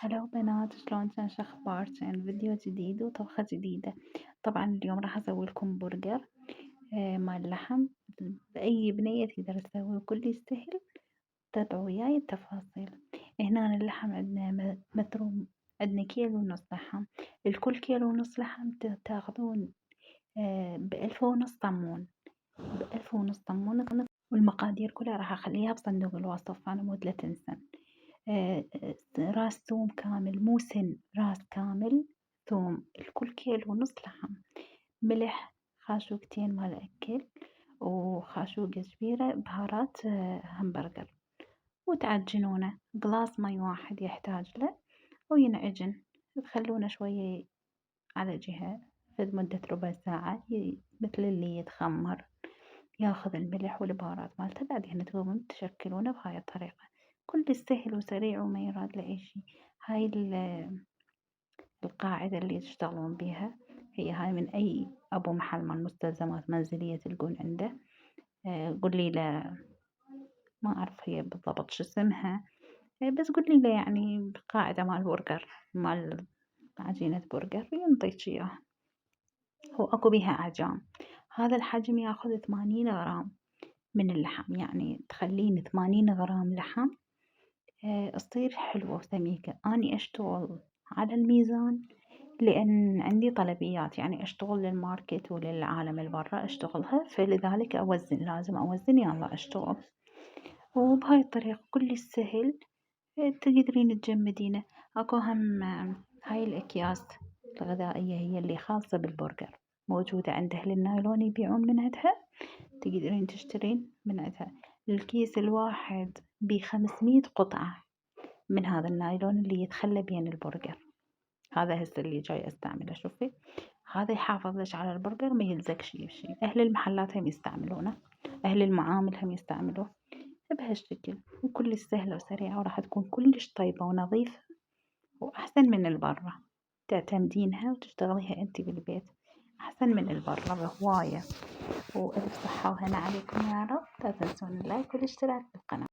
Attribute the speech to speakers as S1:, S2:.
S1: هلو بنات، شلونكن؟ شخباركن؟ فيديو جديد وطبخة جديدة. طبعا اليوم راح اسوي لكم برجر مال لحم. بأي بنية تقدر تسوي وكل يستاهل. تابعوا وياي التفاصيل. هنا اللحم عندنا متروم. عندنا كيلو ونص لحم. الكل كيلو ونص لحم تاخذون ب1500 طمون. ب1500 طمون. والمقادير كلها راح اخليها بصندوق الوصف، انا مود لا تنسن. راس ثوم كامل، مو سن، راس كامل ثوم، الكل كيلو ونص لحم. ملح خاشوقتين مال أكل، وخاشوقة كبيرة بهارات همبرجر. وتعجنونه قلاص مي واحد يحتاج له، وينعجن. تخلونه شوية على جهة فد مدة ربع ساعة، مثل اللي يتخمر، ياخذ الملح والبهارات مالته. بعدين تقومون تشكلونه بهاي الطريقة. كل سهل وسريع وما يراد لأي شي. هاي القاعدة اللي تشتغلون بيها، هي هاي من أي أبو محل من مستلزمات منزلية تلقون عنده. قولي له، ما أعرف هي بالضبط شو اسمها، بس قولي له يعني قاعدة مال برجر، مال عجينة برجر، ينطيك إياها. هو أكو بيها أحجام. هذا الحجم ياخذ 80 غرام من اللحم، يعني تخلين 80 غرام لحم تصير حلوة وسميكة. أني أشتغل على الميزان لأن عندي طلبيات، يعني أشتغل للماركت وللعالم البرا أشتغلها، فلذلك أوزن، لازم أوزن، يلا أشتغل. وبهاي الطريقة كل سهل. تقدرين تجمدينه. أكو هم هاي الأكياس الغذائية، هي اللي خاصة بالبرجر، موجودة عند أهل النايلون يبيعون من عندها. تقدرين تشترين من عندها. الكيس الواحد ب500 قطعة من هذا النايلون اللي يتخلى بين البرجر. هذا هسه اللي جاي استعمله، شوفي. هذا يحافظ لك على البرجر، ما يلزق شي بشي. اهل المحلات هم يستعملونه، اهل المعامل هم يستعملوه بهالشكل. وكل سهلة وسريعة، وراح تكون كلش طيبة ونظيفة واحسن من البرة. تعتمدينها وتشتغليها انتي بالبيت احسن من البرة بهواية. والف صحة وهنا عليكم يا رب. لا تنسون اللايك والاشتراك بالقناة.